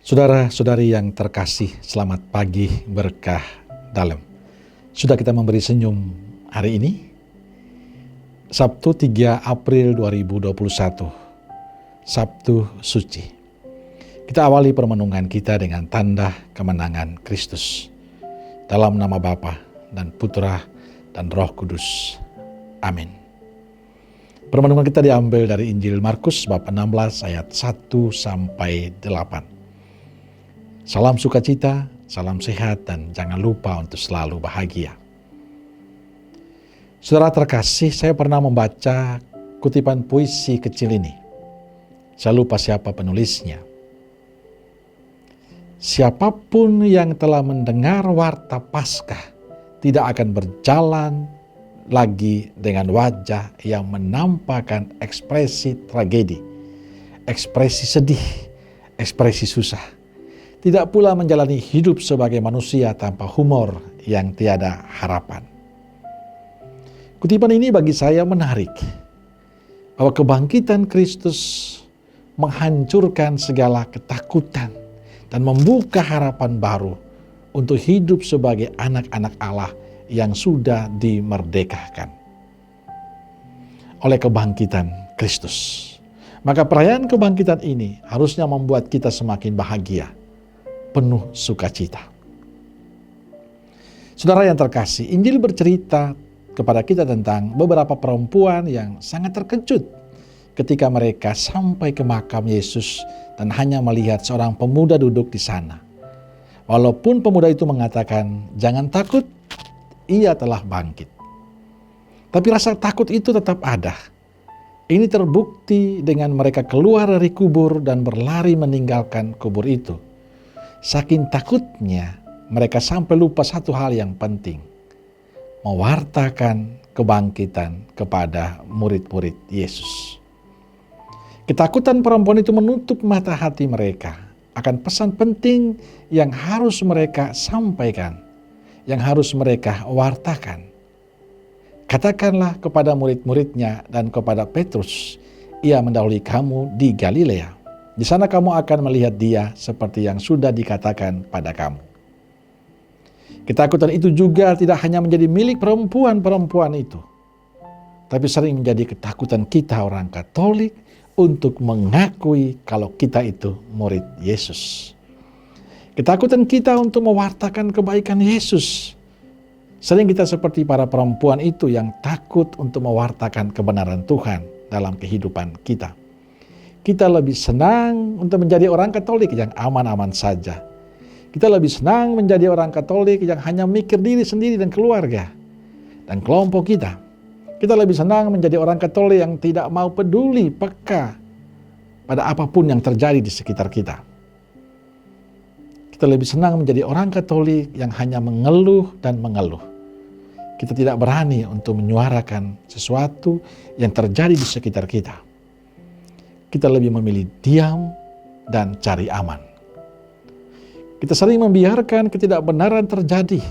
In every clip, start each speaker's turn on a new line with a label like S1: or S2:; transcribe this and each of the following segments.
S1: Saudara-saudari yang terkasih, selamat pagi berkah dalam. Sudah kita memberi senyum hari ini, Sabtu 3 April 2021, Sabtu Suci. Kita awali permenungan kita dengan tanda kemenangan Kristus. Dalam nama Bapa dan Putra dan Roh Kudus. Amin. Permenungan kita diambil dari Injil Markus bab 16 ayat 1-8. Salam sukacita, salam sehat, dan jangan lupa untuk selalu bahagia. Saudara terkasih, saya pernah membaca kutipan puisi kecil ini. Saya lupa siapa penulisnya. Siapapun yang telah mendengar warta Paskah tidak akan berjalan lagi dengan wajah yang menampakkan ekspresi tragedi, ekspresi sedih, ekspresi susah. Tidak pula menjalani hidup sebagai manusia tanpa humor yang tiada harapan. Kutipan ini bagi saya menarik, bahwa kebangkitan Kristus menghancurkan segala ketakutan dan membuka harapan baru untuk hidup sebagai anak-anak Allah yang sudah dimerdekakan oleh kebangkitan Kristus. Maka perayaan kebangkitan ini harusnya membuat kita semakin bahagia, penuh sukacita. Saudara yang terkasih, Injil bercerita kepada kita tentang beberapa perempuan yang sangat terkejut ketika mereka sampai ke makam Yesus dan hanya melihat seorang pemuda duduk di sana. Walaupun pemuda itu mengatakan, "Jangan takut, ia telah bangkit." Tapi rasa takut itu tetap ada. Ini terbukti dengan mereka keluar dari kubur dan berlari meninggalkan kubur itu. Saking takutnya, mereka sampai lupa satu hal yang penting, mewartakan kebangkitan kepada murid-murid Yesus. Ketakutan perempuan itu menutup mata hati mereka akan pesan penting yang harus mereka sampaikan, yang harus mereka wartakan. Katakanlah kepada murid-muridnya dan kepada Petrus, ia mendahului kamu di Galilea. Di sana kamu akan melihat dia seperti yang sudah dikatakan pada kamu. Ketakutan itu juga tidak hanya menjadi milik perempuan-perempuan itu, tapi sering menjadi ketakutan kita orang Katolik untuk mengakui kalau kita itu murid Yesus. Ketakutan kita untuk mewartakan kebaikan Yesus. Sering kita seperti para perempuan itu yang takut untuk mewartakan kebenaran Tuhan dalam kehidupan kita. Kita lebih senang untuk menjadi orang Katolik yang aman-aman saja. Kita lebih senang menjadi orang Katolik yang hanya mikir diri sendiri dan keluarga dan kelompok kita. Kita lebih senang menjadi orang Katolik yang tidak mau peduli, peka pada apapun yang terjadi di sekitar kita. Kita lebih senang menjadi orang Katolik yang hanya mengeluh dan mengeluh. Kita tidak berani untuk menyuarakan sesuatu yang terjadi di sekitar kita. Kita lebih memilih diam dan cari aman. Kita sering membiarkan ketidakbenaran terjadi.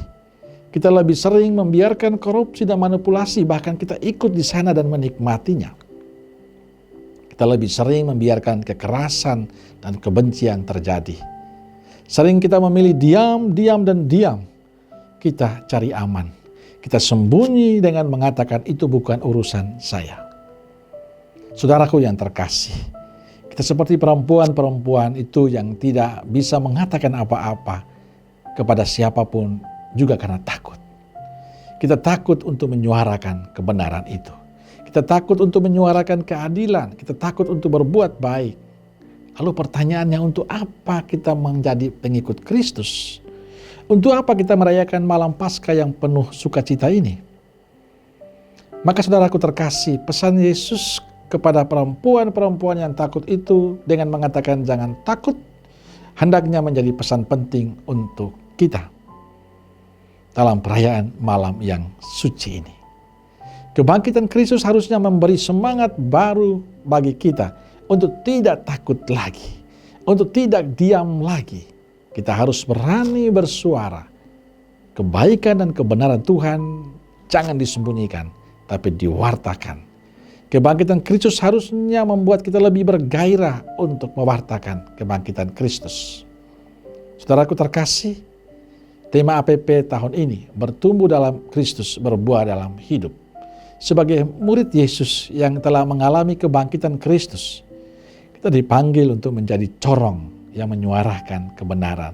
S1: Kita lebih sering membiarkan korupsi dan manipulasi, bahkan kita ikut di sana dan menikmatinya. Kita lebih sering membiarkan kekerasan dan kebencian terjadi. Sering kita memilih diam, dan diam. Kita cari aman. Kita sembunyi dengan mengatakan itu bukan urusan saya. Saudaraku yang terkasih, kita seperti perempuan-perempuan itu yang tidak bisa mengatakan apa-apa kepada siapapun juga karena takut. Kita takut untuk menyuarakan kebenaran itu. Kita takut untuk menyuarakan keadilan. Kita takut untuk berbuat baik. Lalu pertanyaannya, untuk apa kita menjadi pengikut Kristus? Untuk apa kita merayakan malam Paskah yang penuh sukacita ini? Maka saudaraku terkasih, pesan Yesus kepada perempuan-perempuan yang takut itu dengan mengatakan jangan takut, hendaknya menjadi pesan penting untuk kita dalam perayaan malam yang suci ini. Kebangkitan Kristus harusnya memberi semangat baru bagi kita untuk tidak takut lagi, untuk tidak diam lagi. Kita harus berani bersuara. Kebaikan dan kebenaran Tuhan jangan disembunyikan, tapi diwartakan. Kebangkitan Kristus harusnya membuat kita lebih bergairah untuk mewartakan kebangkitan Kristus. Saudaraku terkasih, tema APP tahun ini, bertumbuh dalam Kristus, berbuah dalam hidup. Sebagai murid Yesus yang telah mengalami kebangkitan Kristus, kita dipanggil untuk menjadi corong yang menyuarakan kebenaran,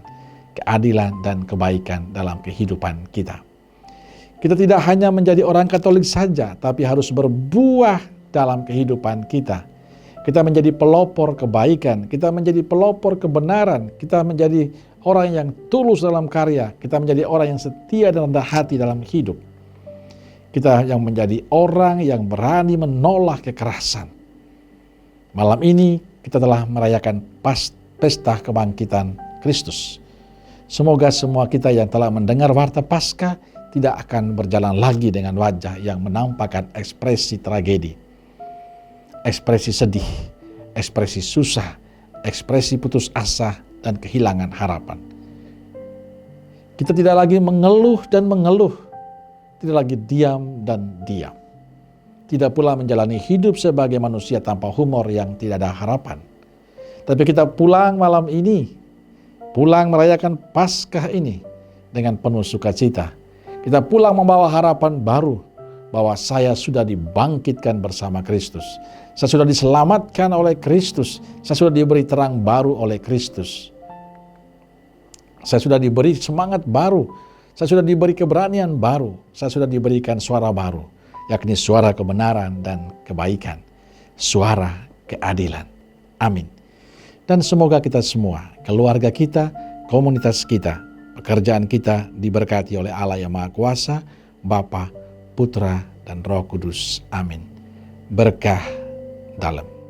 S1: keadilan, dan kebaikan dalam kehidupan kita. Kita tidak hanya menjadi orang Katolik saja, tapi harus berbuah dalam kehidupan kita. Kita menjadi pelopor kebaikan, kita menjadi pelopor kebenaran, kita menjadi orang yang tulus dalam karya, kita menjadi orang yang setia dan rendah hati dalam hidup. Kita yang menjadi orang yang berani menolak kekerasan. Malam ini kita telah merayakan pesta kebangkitan Kristus. Semoga semua kita yang telah mendengar warta Paskah tidak akan berjalan lagi dengan wajah yang menampakkan ekspresi tragedi, ekspresi sedih, ekspresi susah, ekspresi putus asa, dan kehilangan harapan. Kita tidak lagi mengeluh dan mengeluh, tidak lagi diam dan diam. Tidak pula menjalani hidup sebagai manusia tanpa humor yang tidak ada harapan. Tapi kita pulang malam ini, pulang merayakan Paskah ini dengan penuh sukacita. Kita pulang membawa harapan baru bahwa saya sudah dibangkitkan bersama Kristus. Saya sudah diselamatkan oleh Kristus. Saya sudah diberi terang baru oleh Kristus. Saya sudah diberi semangat baru. Saya sudah diberi keberanian baru. Saya sudah diberikan suara baru, yakni suara kebenaran dan kebaikan, suara keadilan. Amin. Dan semoga kita semua, keluarga kita, komunitas kita, pekerjaan kita diberkati oleh Allah yang Maha Kuasa, Bapa, Putra, dan Roh Kudus. Amin. Berkah dalam.